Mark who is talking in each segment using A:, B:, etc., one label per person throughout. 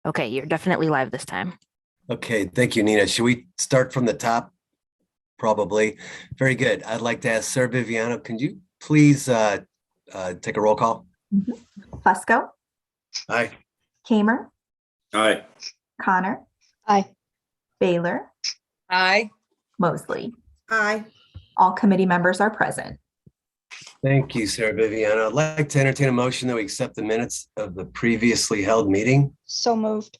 A: Okay, you're definitely live this time.
B: Okay, thank you, Nina. Should we start from the top? Probably. Very good. I'd like to ask Sarah Viviano, can you please take a roll call?
C: Fusco,
B: Aye.
C: Kamer,
D: Aye.
C: Connor,
E: Aye.
C: Baylor,
E: Aye.
C: Mosley.
E: Aye.
C: All committee members are present.
B: Thank you, Sarah Viviano. I'd like to entertain a motion that we accept the minutes of the previously held meeting.
E: So moved.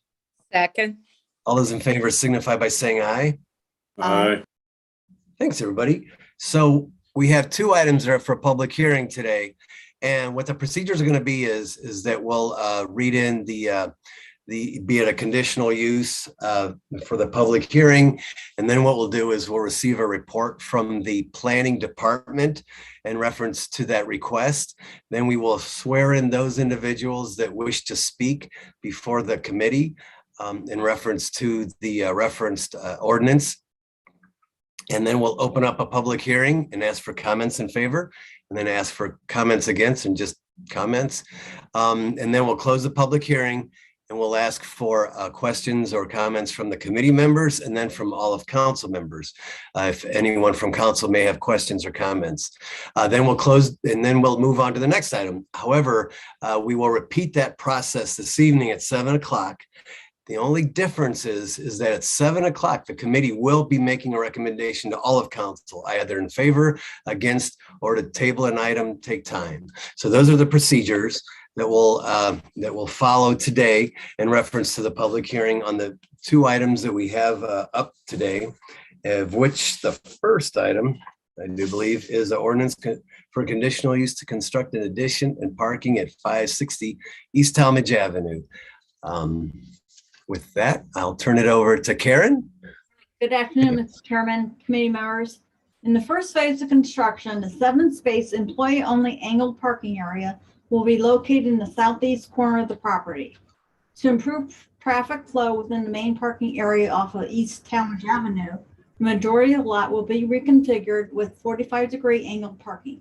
E: Second.
B: All those in favor signify by saying aye.
D: Aye.
B: Thanks, everybody. So we have two items that are for public hearing today. And what the procedures are going to be is that we'll read in the be it a conditional use for the public hearing. And then what we'll do is we'll receive a report from the planning department in reference to that request. Then we will swear in those individuals that wish to speak before the committee in reference to the referenced ordinance. And then we'll open up a public hearing and ask for comments in favor, and then ask for comments against and just comments. And then we'll close the public hearing and we'll ask for questions or comments from the committee members and then from all of council members. If anyone from council may have questions or comments. Then we'll close and then we'll move on to the next item. However, we will repeat that process this evening at 7 o'clock. The only difference is that at 7 o'clock, the committee will be making a recommendation to all of council, either in favor, against, or to table an item, take time. So those are the procedures that will follow today in reference to the public hearing on the two items that we have up today, of which the first item, I do believe, is the ordinance for conditional use to construct an addition and parking at 560 East Talmadge Avenue. With that, I'll turn it over to Karen.
F: Good afternoon, Mr. Chairman, committee members. In the first phase of construction, the 7-space employee-only angled parking area will be located in the southeast corner of the property. To improve traffic flow within the main parking area off of East Talmadge Avenue, the majority of the lot will be reconfigured with 45-degree angled parking.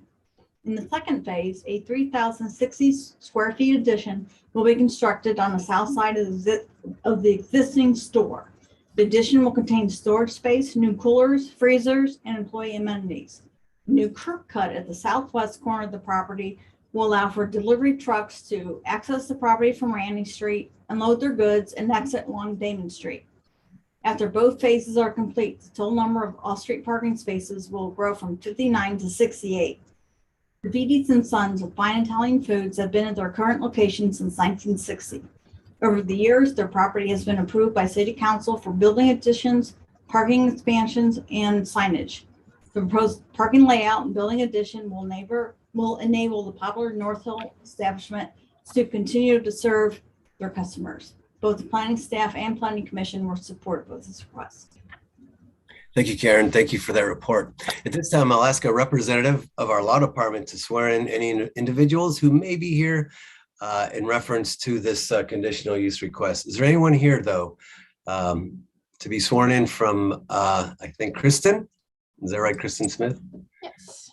F: In the second phase, a 3,060 square feet addition will be constructed on the south side of the existing store. The addition will contain storage space, new coolers, freezers, and employee amenities. A new curb cut at the southwest corner of the property will allow for delivery trucks to access the property from Randy Street, unload their goods, and exit along Damon Street. After both phases are complete, the total number of off-street parking spaces will grow from 59 to 68. The Vides and Sons of Fine Italian Foods have been at their current location since 1960. Over the years, their property has been approved by City Council for building additions, parking expansions, and signage. The proposed parking layout and building addition will enable the popular North Hill establishment to continue to serve their customers. Both the planning staff and planning commission were supportive of this request.
B: Thank you, Karen. Thank you for that report. At this time, I'll ask a representative of our law department to swear in any individuals who may be here in reference to this conditional use request. Is there anyone here, though, to be sworn in from, I think, Kristen? Is that right, Kristen Smith?
G: Yes.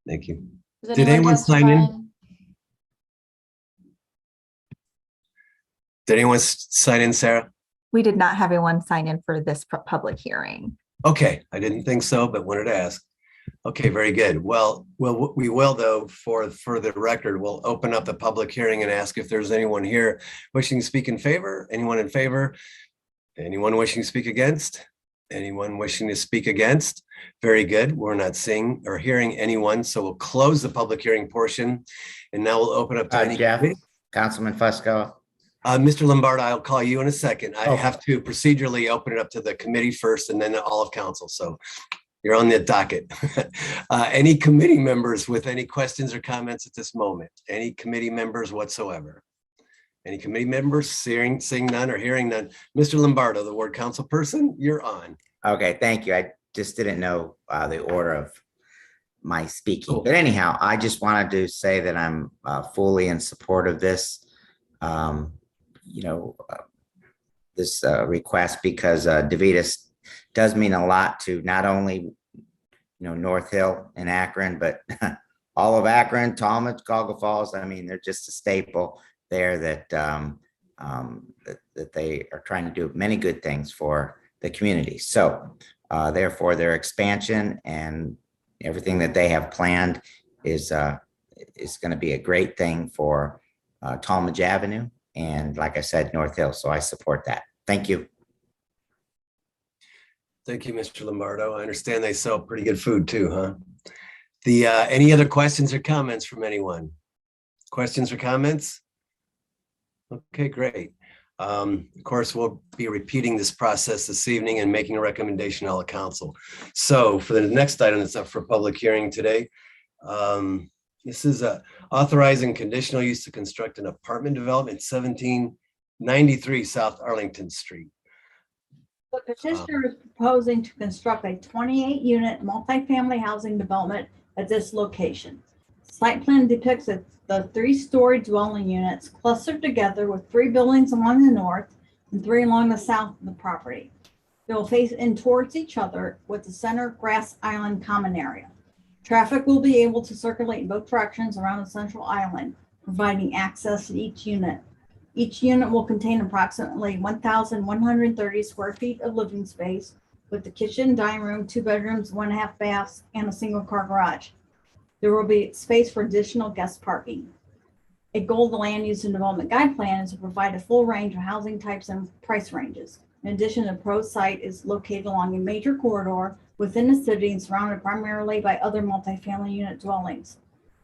B: Thank you.
G: Did
B: anyone sign in? Did anyone sign in, Sarah?
C: We did not have anyone sign in for this public hearing.
B: Okay, I didn't think so, but wanted to ask. Okay, very good. Well, we will, though, for the record, we'll open up the public hearing and ask if there's anyone here wishing to speak in favor. Anyone in favor? Anyone wishing to speak against? Anyone wishing to speak against? Very good. We're not seeing or hearing anyone, so we'll close the public hearing portion. And now we'll open up to any.
H: Jeff, Councilman Fusco.
B: Mr. Lombardo, I'll call you in a second. I have to procedurally open it up to the committee first and then all of council. So you're on the docket. Any committee members with any questions or comments at this moment? Any committee members whatsoever? Any committee members seeing none or hearing none? Mr. Lombardo, the ward council person, you're on.
H: Okay, thank you. I just didn't know the order of my speaking. But anyhow, I just wanted to say that I'm fully in support of this. This request, because DeVitas does mean a lot to not only, North Hill and Akron, but all of Akron, Talmadge, Cuyahoga Falls. I mean, they're just a staple there that that they are trying to do many good things for the community. So therefore, their expansion and everything that they have planned is going to be a great thing for Talmadge Avenue and, like I said, North Hill. So I support that. Thank you.
B: Thank you, Mr. Lombardo. I understand they sell pretty good food too, huh? Any other questions or comments from anyone? Questions or comments? Okay, great. Of course, we'll be repeating this process this evening and making a recommendation to all the council. So for the next item that's up for public hearing today, this is authorizing conditional use to construct an apartment development 1793 South Arlington Street.
F: The petitioner is proposing to construct a 28-unit multifamily housing development at this location. Site plan depicts the 3-story dwelling units clustered together with 3 buildings along the north and 3 along the south of the property. They will face in towards each other with the center grass island common area. Traffic will be able to circulate in both directions around the central island, providing access to each unit. Each unit will contain approximately 1,130 square feet of living space with the kitchen, dining room, 2 bedrooms, 1.5 baths, and a single-car garage. There will be space for additional guest parking. A goal of the Land Use and Development Guide Plan is to provide a full range of housing types and price ranges. In addition, the proposed site is located along a major corridor within the city and surrounded primarily by other multifamily unit dwellings.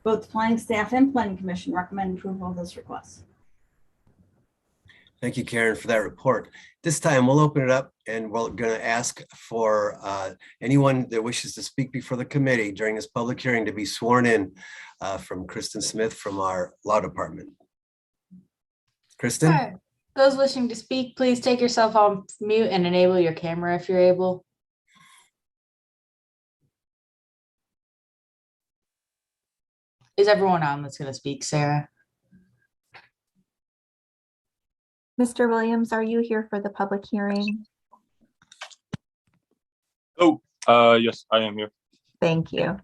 F: Both the planning staff and planning commission recommend approval of this request.
B: Thank you, Karen, for that report. This time we'll open it up and we're going to ask for anyone that wishes to speak before the committee during this public hearing to be sworn in from Kristen Smith from our law department. Kristen?
G: All right. Those wishing to speak, please take yourself off mute and enable your camera if you're able. Is everyone on that's going to speak, Sarah?
C: Mr. Williams, are you here for the public hearing?
I: Oh, yes, I am here.
C: Thank you.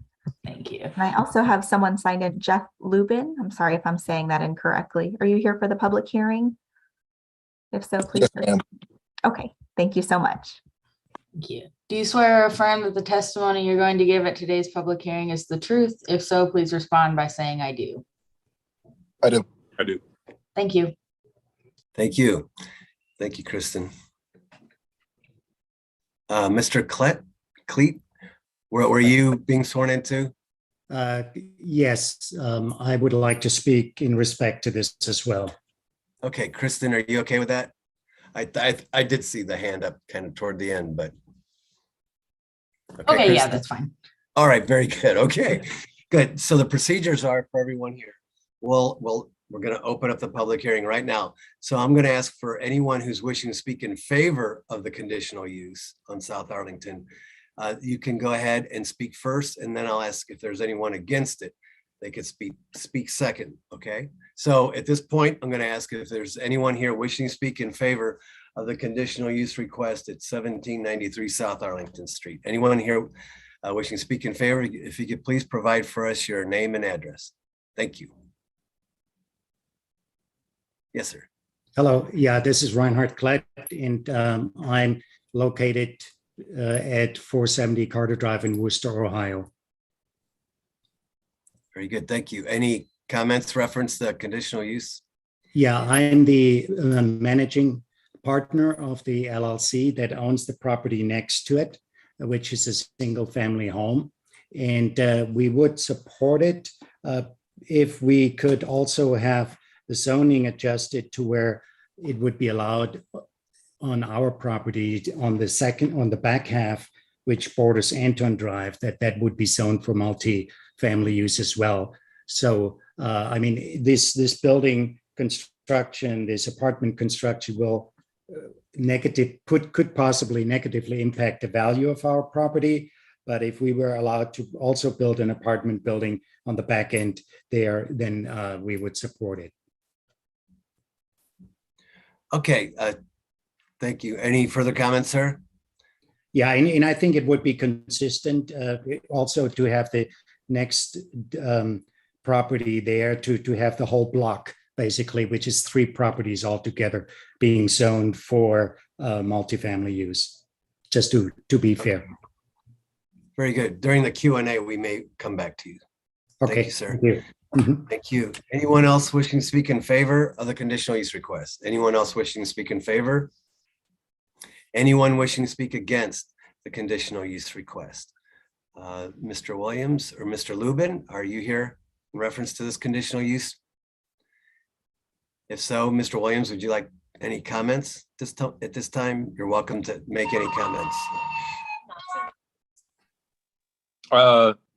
G: Thank you.
C: And I also have someone signed in, Jeff Lubin. I'm sorry if I'm saying that incorrectly. Are you here for the public hearing? If so, please.
J: Yes, ma'am.
C: Okay, thank you so much.
G: Thank you. Do you swear or affirm that the testimony you're going to give at today's public hearing is the truth? If so, please respond by saying I do.
J: I do.
I: I do.
G: Thank you.
B: Thank you. Thank you, Kristen. Mr. Cleet, were you being sworn into?
K: Yes, I would like to speak in respect to this as well.
B: Okay, Kristen, are you okay with that? I did see the hand up kind of toward the end, but.
G: Okay, yeah,
B: Kristen.
G: that's fine.
B: All right, very good. Okay, good. So the procedures are for everyone here. We're going to open up the public hearing right now. So I'm going to ask for anyone who's wishing to speak in favor of the conditional use on South Arlington. You can go ahead and speak first, and then I'll ask if there's anyone against it. They could speak second, okay? So at this point, I'm going to ask if there's anyone here wishing to speak in favor of the conditional use request at 1793 South Arlington Street. Anyone here wishing to speak in favor? If you could please provide for us your name and address. Thank you. Yes, sir.
K: Hello, yeah, this is Reinhard Klett, and I'm located at 470 Carter Drive in Worcester, Ohio.
B: Very good, thank you. Any comments reference the conditional use?
K: Yeah, I'm the managing partner of the LLC that owns the property next to it, which is a single family home. And we would support it if we could also have the zoning adjusted to where it would be allowed on our property on the back half, which borders Anton Drive, that would be zoned for multi-family use as well. So, I mean, this building construction, this apartment construction will could possibly negatively impact the value of our property. But if we were allowed to also build an apartment building on the back end there, then we would support it.
B: Okay, thank you. Any further comments, sir?
K: Yeah, and I think it would be consistent also to have the next property there to have the whole block basically, which is 3 properties altogether being zoned for multifamily use, just to be fair.
B: Very good. During the Q&A, we may come back to you.
K: Okay.
B: Thank you, sir.
K: Thank you. Mhm.
B: Thank you. Anyone else wishing to speak in favor of the conditional use request? Anyone else wishing to speak in favor? Anyone wishing to speak against the conditional use request? Mr. Williams or Mr. Lubin, are you here in reference to this conditional use? If so, Mr. Williams, would you like any comments at this time? You're welcome to make any comments.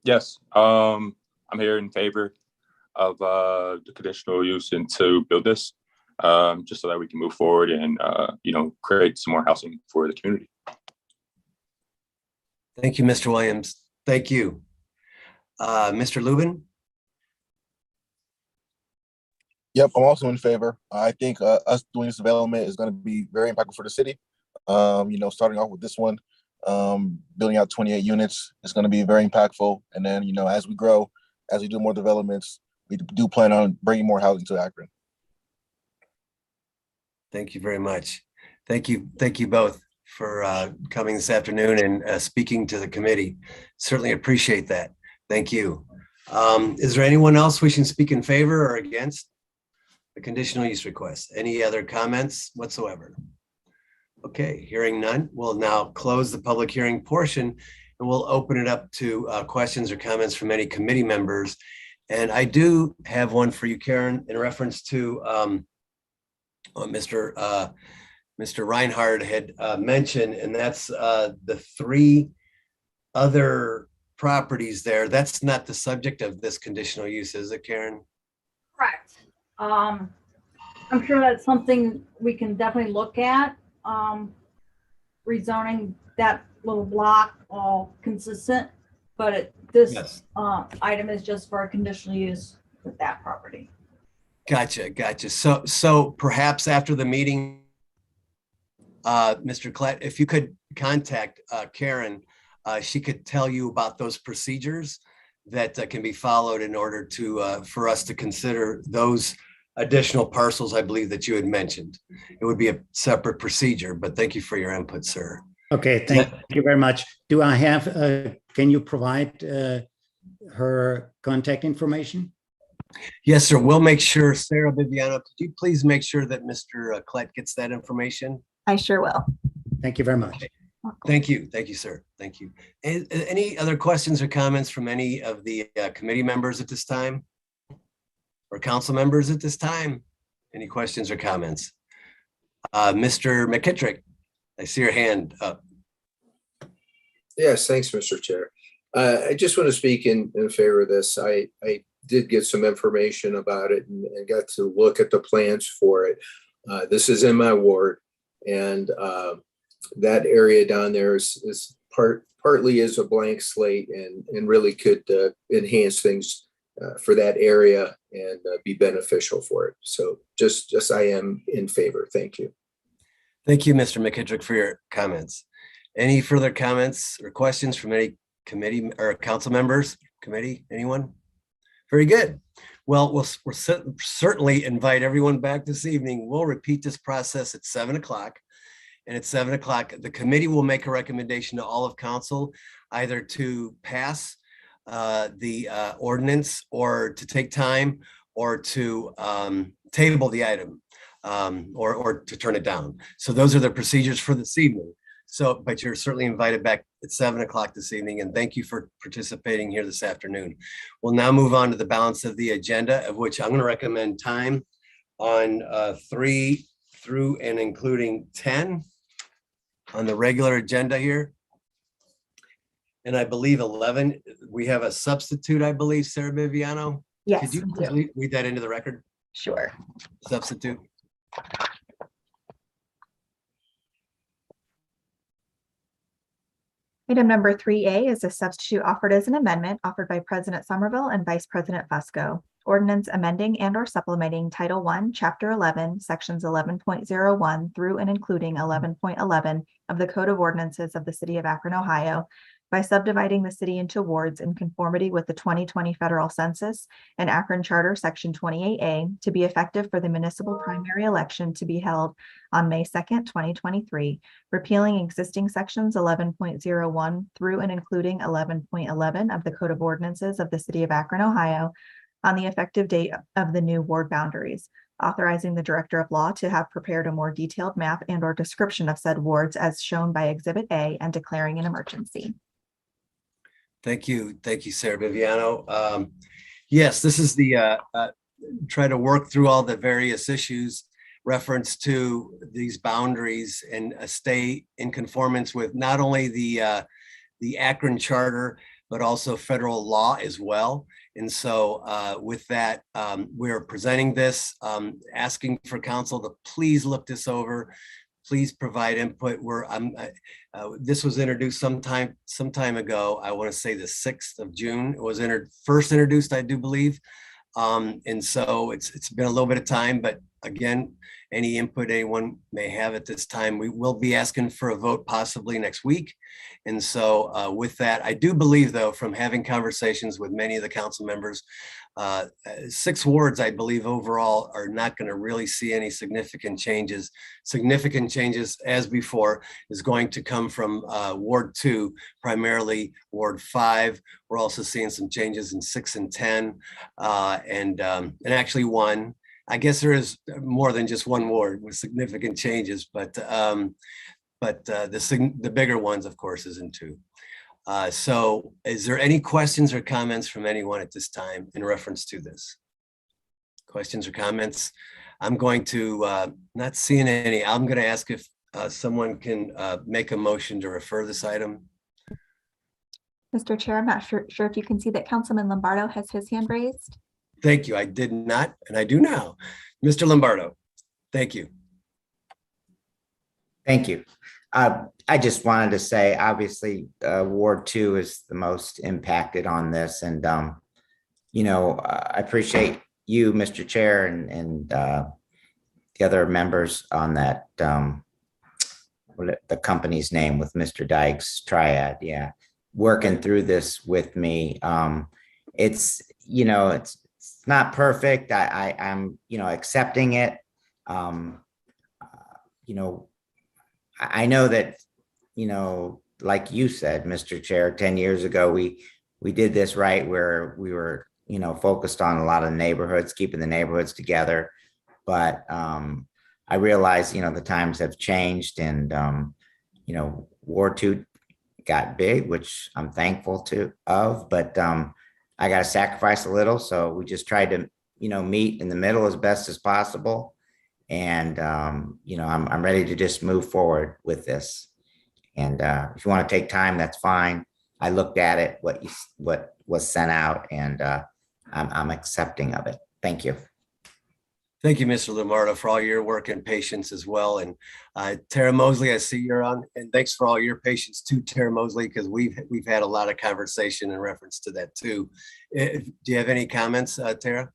I: Yes, I'm here in favor of the conditional use and to build this, just so that we can move forward and, create some more housing for the community.
B: Thank you, Mr. Williams. Thank you. Mr. Lubin?
J: Yep, I'm also in favor. I think us doing this development is going to be very impactful for the city. Starting off with this one, building out 28 units is going to be very impactful. And then, as we grow, as we do more developments, we do plan on bringing more housing to Akron.
B: Thank you very much. Thank you both for coming this afternoon and speaking to the committee. Certainly appreciate that. Thank you. Is there anyone else wishing to speak in favor or against the conditional use request? Any other comments whatsoever? Okay, hearing none, we'll now close the public hearing portion and we'll open it up to questions or comments from any committee members. And I do have one for you, Karen, in reference to what Mr. Reinhardt had mentioned, and that's the 3 other properties there. That's not the subject of this conditional use, is it, Karen?
F: Correct. I'm sure that's something we can definitely look at. Rezoning that little block all consistent, but this
B: Yes.
F: item is just for a conditional use with that property.
B: Gotcha. So perhaps after the meeting, Mr. Klett, if you could contact Karen, she could tell you about those procedures that can be followed in order to for us to consider those additional parcels, I believe, that you had mentioned. It would be a separate procedure, but thank you for your input, sir.
K: Okay, thank you very much. Do I have, can you provide her contact information?
B: Yes, sir. We'll make sure. Sarah Viviano, could you please make sure that Mr. Klett gets that information?
C: I sure will.
K: Thank you very much.
B: Thank you, sir. Thank you. Any other questions or comments from any of the committee members at this time? Or council members at this time? Any questions or comments? Mr. McKittrick, I see your hand up.
L: Yes, thanks, Mr. Chair. I just want to speak in favor of this. I did get some information about it and got to look at the plans for it. This is in my ward, and that area down there is partly is a blank slate and really could enhance things for that area and be beneficial for it. So just I am in favor. Thank you.
B: Thank you, Mr. McKittrick, for your comments. Any further comments or questions from any committee or council members? Committee, anyone? Very good. Well, we'll certainly invite everyone back this evening. We'll repeat this process at 7 o'clock. And at 7 o'clock, the committee will make a recommendation to all of council either to pass the ordinance or to take time or to table the item or to turn it down. So those are the procedures for this evening. So, but you're certainly invited back at 7 o'clock this evening, and thank you for participating here this afternoon. We'll now move on to the balance of the agenda, of which I'm going to recommend time on 3 through and including 10 on the regular agenda here. And I believe 11, we have a substitute, I believe, Sarah Viviano.
C: Yes,
B: Could you
C: we do.
B: please read that into the record?
C: Sure.
B: Substitute.
C: Item number 3A is a substitute offered as an amendment offered by President Somerville and Vice President Fusco. Ordinance amending and or supplementing Title I, Chapter 11, Sections 11.01 through and including 11.11 of the Code of Ordinances of the City of Akron, Ohio by subdividing the city into wards in conformity with the 2020 federal census and Akron Charter, Section 28A, to be effective for the municipal primary election to be held on May 2nd, 2023, repealing existing sections 11.01 through and including 11.11 of the Code of Ordinances of the City of Akron, Ohio, on the effective date of the new ward boundaries, authorizing the Director of Law to have prepared a more detailed map and/or description of said wards as shown by Exhibit A, and declaring an emergency.
B: Thank you. Thank you, Sarah Viviano. Yes, this is the try to work through all the various issues reference to these boundaries and stay in conformance with not only the Akron Charter, but also federal law as well. And so with that, we're presenting this, asking for council to please look this over. Please provide input. This was introduced some time ago. I want to say the 6th of June. It was first introduced, I do believe. And so it's been a little bit of time, but again, any input anyone may have at this time, we will be asking for a vote possibly next week. And so with that, I do believe, though, from having conversations with many of the council members, 6 wards, I believe overall, are not going to really see any significant changes. Significant changes, as before, is going to come from Ward 2, primarily Ward 5. We're also seeing some changes in 6 and 10, and actually 1. I guess there is more than just one ward with significant changes, but the bigger ones, of course, is in 2. So is there any questions or comments from anyone at this time in reference to this? Questions or comments? I'm going to, not seeing any, I'm going to ask if someone can make a motion to refer this item.
C: Mr. Chair, I'm not sure if you can see that Councilman Lombardo has his hand raised.
B: Thank you. I did not, and I do now. Mr. Lombardo, thank you.
H: Thank you. I just wanted to say, obviously, Ward 2 is the most impacted on this. And, I appreciate you, Mr. Chair, and the other members on that, the company's name with Mr. Dykes, Triad. Yeah. Working through this with me. It's not perfect. I'm, accepting it. I know that, like you said, Mr. Chair, 10 years ago, we did this right where we were, focused on a lot of neighborhoods, keeping the neighborhoods together. But I realize, the times have changed, and, Ward 2 got big, which I'm thankful of, but I got to sacrifice a little. So we just tried to, meet in the middle as best as possible. And, I'm ready to just move forward with this. And if you want to take time, that's fine. I looked at it, what was sent out, and I'm accepting of it. Thank you.
B: Thank you, Mr. Lombardo, for all your work and patience as well. And Tara Mosley, I see you're on, and thanks for all your patience too, Tara Mosley, because we've had a lot of conversation in reference to that too. Do you have any comments, Tara?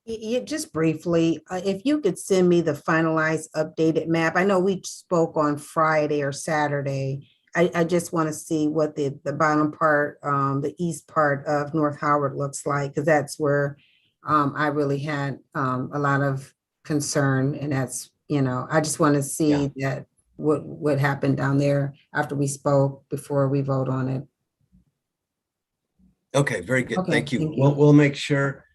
M: Yeah, just briefly, if you could send me the finalized updated map. I know we spoke on Friday or Saturday. I just want to see what the bottom part, the east part of North Howard looks like, because that's where I really had a lot of concern. And that's, I just want to see that what happened down there after we spoke before we vote on it.
B: Okay, very good.
M: Okay,
B: thank you.
M: thank you.
B: We'll make sure.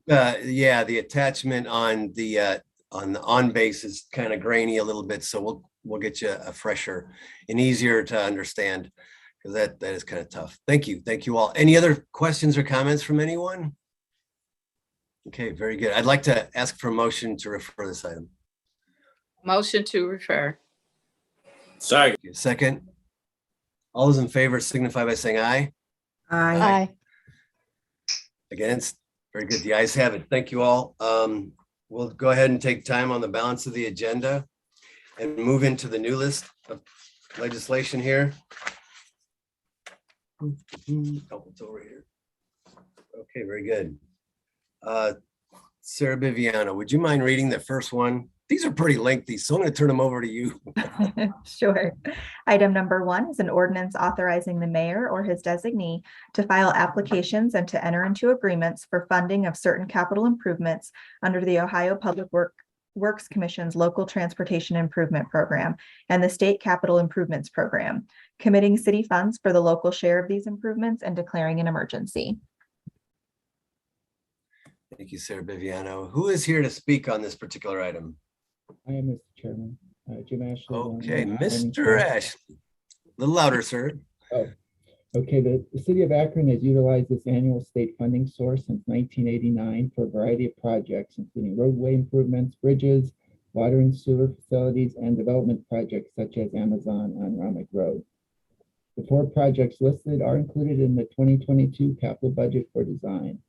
B: The attachment on the on base is kind of grainy a little bit, so we'll get you a fresher and easier to understand, because that is kind of tough. Thank you all. Any other questions or comments from anyone? Okay, very good. I'd like to ask for a motion to refer this item.
E: Motion to refer.
B: Second. All those in favor signify by saying aye.
M: Aye.
B: Against? Very good. The ayes have it. Thank you all. We'll go ahead and take time on the balance of the agenda and move into the new list of legislation here. Oh, it's over here. Okay, very good. Sarah Biviano, would you mind reading the first one These are pretty lengthy, so I'm going to turn them over to you.
C: Sure. Item number 1 is an ordinance authorizing the mayor or his designee to file applications and to enter into agreements for funding of certain capital improvements under the Ohio Public Works Commission's Local Transportation Improvement Program and the State Capital Improvements Program, committing city funds for the local share of these improvements and declaring an emergency.
B: Thank you, Sarah Biviano. Who is here to speak on this particular item?
N: I am Mr. Chairman, Jim Ashley.
B: Okay, Mr. Ashley. A little louder, sir.
N: Oh, okay. The city of Akron has utilized this annual state funding source since 1989 for a variety of projects, including roadway improvements, bridges, water and sewer facilities, and development projects such as Amazon on Romick Road. The 4 projects listed are included in the 2022 capital budget for design.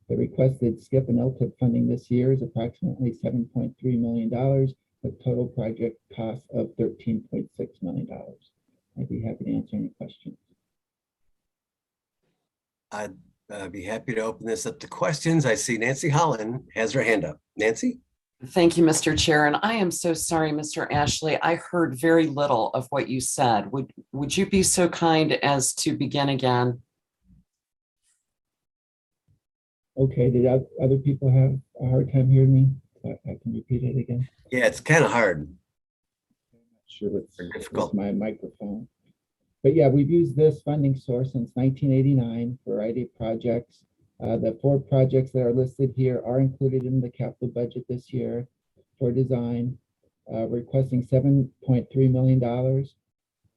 N: The requested SCIP and LTIP funding this year is approximately $7.3 million, with total project cost of $13.6 million. I'd be happy to answer any questions.
B: I'd be happy to open this up to questions. I see Nancy Holland has her hand up. Nancy?
O: Thank you, Mr. Chair. And I am so sorry, Mr. Ashley. I heard very little of what you said. Would you be so kind as to begin again?
N: Okay, did other people have a hard time hearing me? I can repeat it again.
B: Yeah, it's kind of hard.
N: I'm not sure what's
B: Difficult.
N: my microphone. But yeah, we've used this funding source since 1989 for a variety of projects. The 4 projects that are listed here are included in the capital budget this year for design, requesting $7.3 million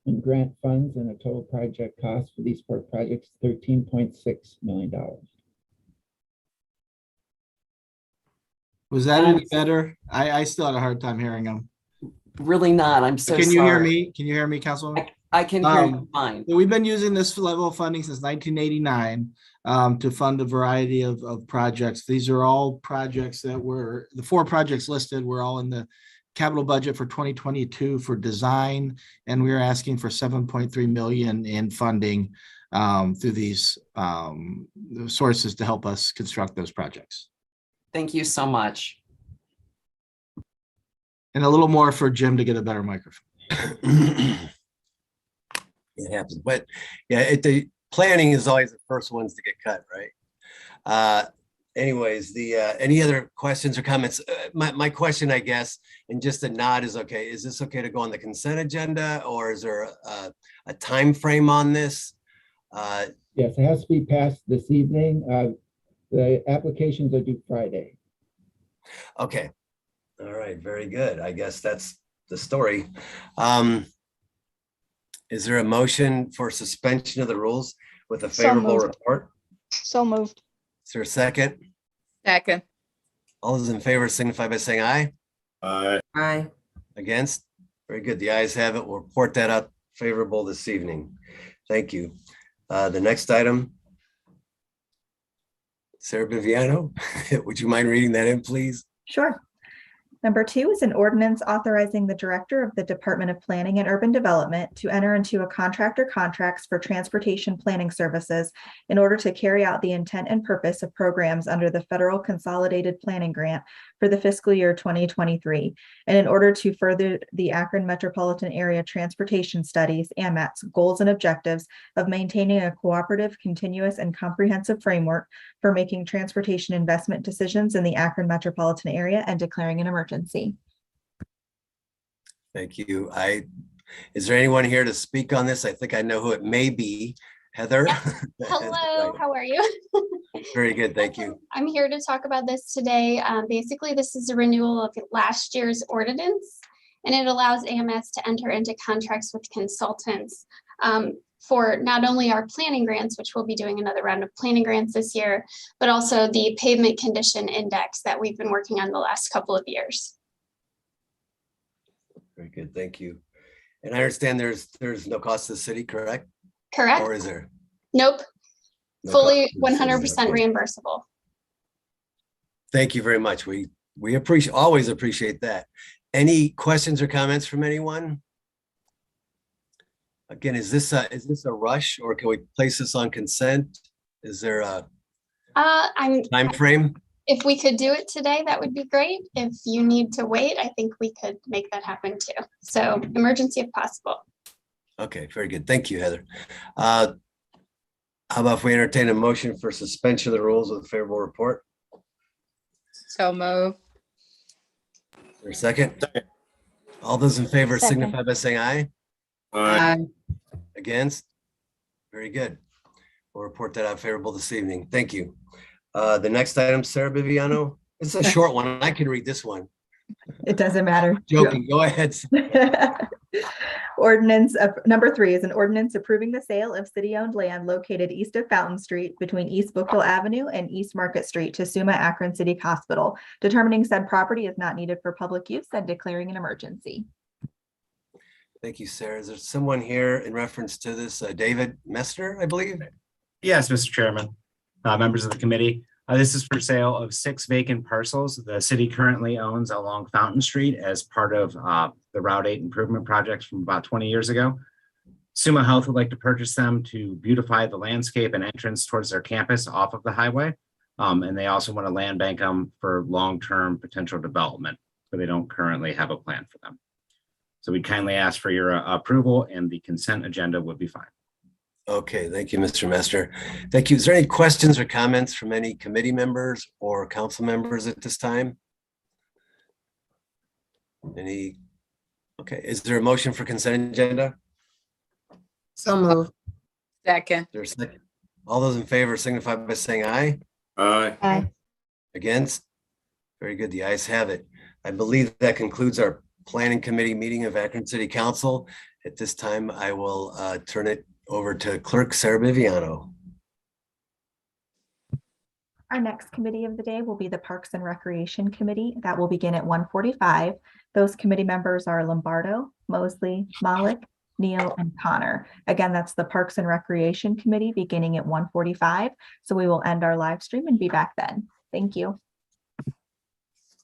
N: in grant funds, and a total project cost for these 4 projects, $13.6 million.
P: Was that any better? I still had a hard time hearing him.
O: Really not. I'm so sorry.
P: Can you hear me? Can you hear me, Councilwoman?
O: I can hear you fine.
P: We've been using this level of funding since 1989 to fund a variety of projects. These are all projects that were, the 4 projects listed were all in the capital budget for 2022 for design, and we are asking for $7.3 million in funding through these sources to help us construct those projects.
O: Thank you so much.
P: And a little more for Jim to get a better microphone.
B: It happens, but yeah, the planning is always the first ones to get cut, right? Anyways, any other questions or comments? My question, I guess, and just a nod is okay. Is this okay to go on the consent agenda, or is there a time frame on this?
N: Yes, it has to be passed this evening. The applications are due Friday.
B: Okay. All right. Very good. I guess that's the story. Is there a motion for suspension of the rules with a favorable report?
Q: So moved.
B: Is there a second?
E: Second.
B: All those in favor signify by saying aye.
D: Aye.
M: Aye.
B: Against? Very good. The ayes have it. We'll report that up favorable this evening. Thank you. The next item. Sarah Biviano, would you mind reading that in, please?
C: Sure. Number 2 is an ordinance authorizing the Director of the Department of Planning and Urban Development to enter into a contractor contracts for transportation planning services in order to carry out the intent and purpose of programs under the Federal Consolidated Planning Grant for the fiscal year 2023, and in order to further the Akron Metropolitan Area Transportation Studies, AMAT's goals and objectives of maintaining a cooperative, continuous, and comprehensive framework for making transportation investment decisions in the Akron metropolitan area and declaring an emergency.
B: Thank you. Is there anyone here to speak on this? I think I know who it may be. Heather?
Q: Yes. Hello, how are you?
B: Very good, thank you.
Q: I'm here to talk about this today. Basically, this is a renewal of last year's ordinance, and it allows AMS to enter into contracts with consultants for not only our planning grants, which we'll be doing another round of planning grants this year, but also the pavement condition index that we've been working on the last couple of years.
B: Very good, thank you. And I understand there's no cost to the city, correct?
Q: Correct.
B: Or is there?
Q: Nope.
B: No
Q: Fully
B: cost to the
Q: 100%
B: city?
Q: reimbursable.
B: Thank you very much. We always appreciate that. Any questions or comments from anyone? Again, is this a rush, or can we place this on consent? Is there a time frame?
Q: If we could do it today, that would be great. If you need to wait, I think we could make that happen too. So emergency if possible.
B: Okay, very good. Thank you, Heather. How about if we entertain a motion for suspension of the rules with a favorable report?
E: So move.
B: For a second? All those in favor
A: Second.
B: signify by saying aye.
D: Aye.
B: Against? Very good. We'll report that out favorable this evening. Thank you. The next item, Sarah Viviano. It's a short one. I can read this one.
C: It doesn't matter.
B: Joking. Go ahead.
C: Ordinance number 3 is an ordinance approving the sale of city-owned land located east of Fountain Street between East Bookville Avenue and East Market Street to Summa Akron City Hospital, determining said property is not needed for public use and declaring an emergency.
B: Thank you, Sarah. Is there someone here in reference to this? David Mester, I believe?
R: Yes, Mr. Chairman, members of the committee. This is for sale of 6 vacant parcels the city currently owns along Fountain Street as part of the Route 8 improvement projects from about 20 years ago. Summa Health would like to purchase them to beautify the landscape and entrance towards their campus off of the highway. And they also want to land bank them for long-term potential development, but they don't currently have a plan for them. So we kindly ask for your approval, and the consent agenda would be fine.
B: Okay, thank you, Mr. Mester. Thank you. Is there any questions or comments from any committee members or council members at this time? Any? Okay, is there a motion for consent agenda?
M: So moved.
E: Second.
B: There's a second. All those in favor signify by saying aye.
D: Aye.
A: Aye.
B: Against? Very good. The ayes have it. I believe that concludes our planning committee meeting of Akron City Council. At this time, I will turn it over to Clerk Sarah Viviano.
C: Our next committee of the day will be the Parks and Recreation Committee. That will begin at 1:45. Those committee members are Lombardo, Mosley, Malik, Neal, and Connor. Again, that's the Parks and Recreation Committee beginning at 1:45. So we will end our live stream and be back then. Thank you.